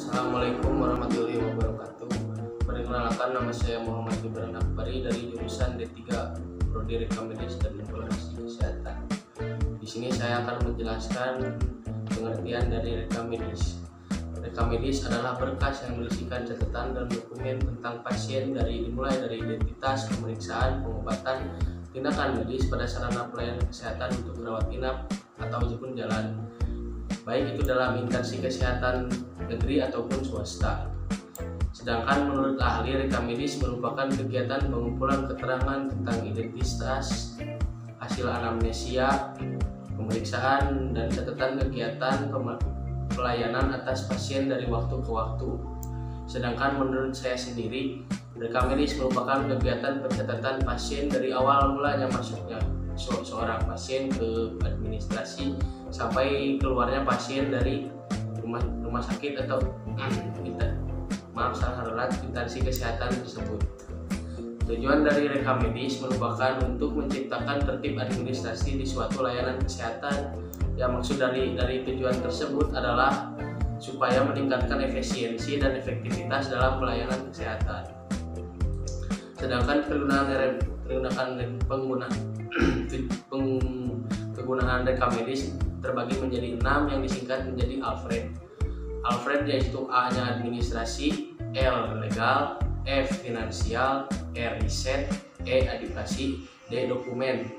Assalamualaikum warahmatullahi wabarakatuh. Perkenalkan, nama saya Muhammad Gibran Akbari dari jurusan D3 Prodi Rekam Medis dan Informasi Kesehatan. Di sini saya akan menjelaskan pengertian dari rekam medis. Rekam medis adalah berkas yang berisikan catatan dan dokumen tentang pasien dimulai dari identitas, pemeriksaan, pengobatan, tindakan medis pada sarana pelayanan kesehatan untuk rawat inap atau jemput jalan, baik itu dalam instansi kesehatan negeri ataupun swasta. Sedangkan menurut ahli, rekam medis merupakan kegiatan pengumpulan keterangan tentang identitas, hasil anamnesia, pemeriksaan, dan catatan kegiatan pelayanan atas pasien dari waktu ke waktu. Sedangkan menurut saya sendiri, rekam medis merupakan kegiatan pencatatan pasien dari awal mulanya masuknya seorang pasien ke administrasi sampai keluarnya pasien dari rumah sakit atau instansi kesehatan tersebut. Tujuan dari rekam medis merupakan untuk menciptakan tertib administrasi di suatu layanan kesehatan. Yang maksud dari tujuan tersebut adalah supaya meningkatkan efisiensi dan efektivitas dalam pelayanan kesehatan. Sedangkan penggunaan rekam medis terbagi menjadi 6 yang disingkat menjadi Alfred. Alfred yaitu A-nya administrasi, L legal, F finansial, R riset, E edukasi, D dokumen.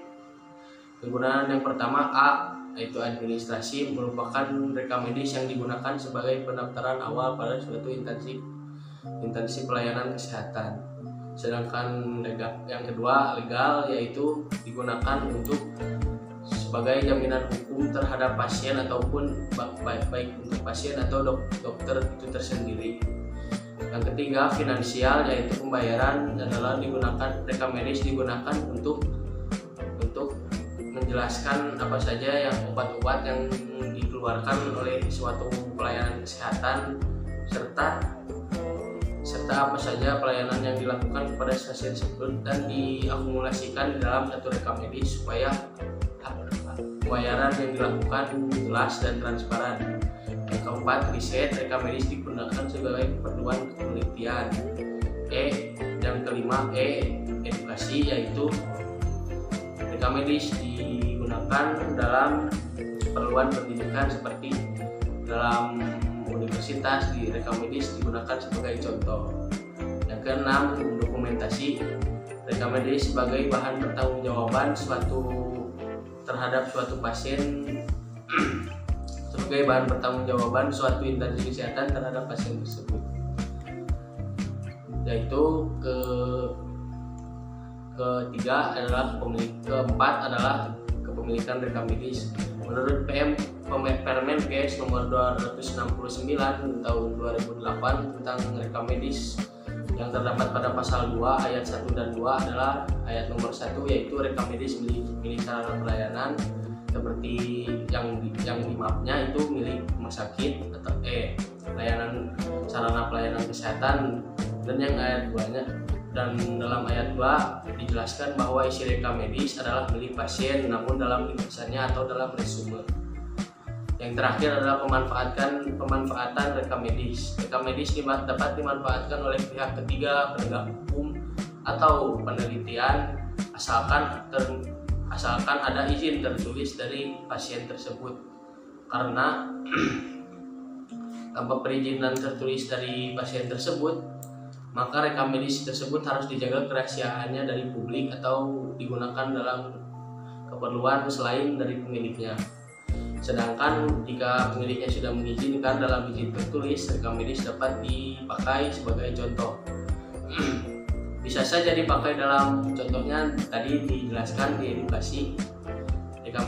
Penggunaan yang pertama A yaitu administrasi merupakan rekam medis yang digunakan sebagai pendaftaran awal pada suatu instansi pelayanan kesehatan. Sedangkan yang kedua legal yaitu digunakan untuk sebagai jaminan hukum terhadap pasien ataupun baik untuk pasien atau dokter itu tersendiri. Yang ketiga finansial yaitu pembayaran adalah rekam medis digunakan untuk menjelaskan apa saja yang obat-obat yang dikeluarkan oleh suatu pelayanan kesehatan serta apa saja pelayanan yang dilakukan kepada pasien tersebut dan diakumulasikan di dalam satu rekam medis supaya pembayaran yang dilakukan jelas dan transparan. Yang keempat, riset. Rekam medis digunakan sebagai keperluan penelitian. Yang kelima, edukasi, yaitu rekam medis digunakan dalam keperluan pendidikan seperti dalam universitas. Di rekam medis digunakan sebagai contoh. Yang keenam, dokumentasi. Rekam medis sebagai bahan pertanggungjawaban terhadap suatu pasien sebagai bahan pertanggungjawaban suatu instansi kesehatan terhadap pasien tersebut. Yaitu keempat adalah kepemilikan rekam medis. Menurut Permen PS nomor 269 tahun 2008 tentang rekam medis yang terdapat pada pasal 2 ayat 1 dan 2 adalah ayat nomor 1 yaitu rekam medis milik sarana pelayanan seperti yang di mapnya itu milik rumah sakit atau layanan sarana pelayanan kesehatan. Dan yang ayat 2-nya, dan dalam ayat 2 dijelaskan bahwa isi rekam medis adalah milik pasien namun dalam ringkasannya atau dalam resume. Yang terakhir adalah pemanfaatan rekam medis. Rekam medis dapat dimanfaatkan oleh pihak ketiga, penegak hukum, atau penelitian asalkan ada izin tertulis dari pasien tersebut. Karena tanpa perizinan tertulis dari pasien tersebut, maka rekam medis tersebut harus dijaga kerahasiaannya dari publik atau digunakan dalam keperluan selain dari pemiliknya. Sedangkan jika pemiliknya sudah mengizinkan dalam izin tertulis, rekam medis dapat dipakai sebagai contoh. Bisa saja dipakai dalam contohnya tadi dijelaskan di edukasi. Rekam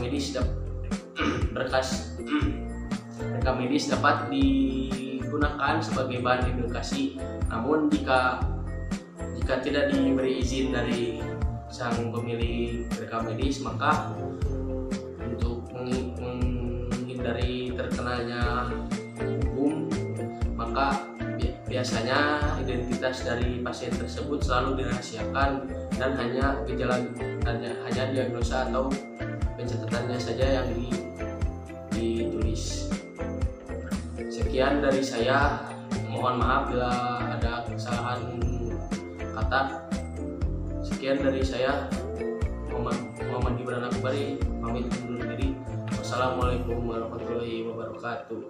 medis dapat digunakan sebagai bahan edukasi. Namun jika tidak diberi izin dari sang pemilik rekam medis, maka untuk menghindari terkenanya hukum, maka biasanya identitas dari pasien tersebut selalu dirahasiakan dan hanya diagnosa atau pencatatannya saja yang ditulis. Sekian dari saya. Mohon maaf bila ada kesalahan kata. Sekian dari saya, Muhammad Gibran Akbari, pamit undur diri. Wassalamualaikum warahmatullahi wabarakatuh.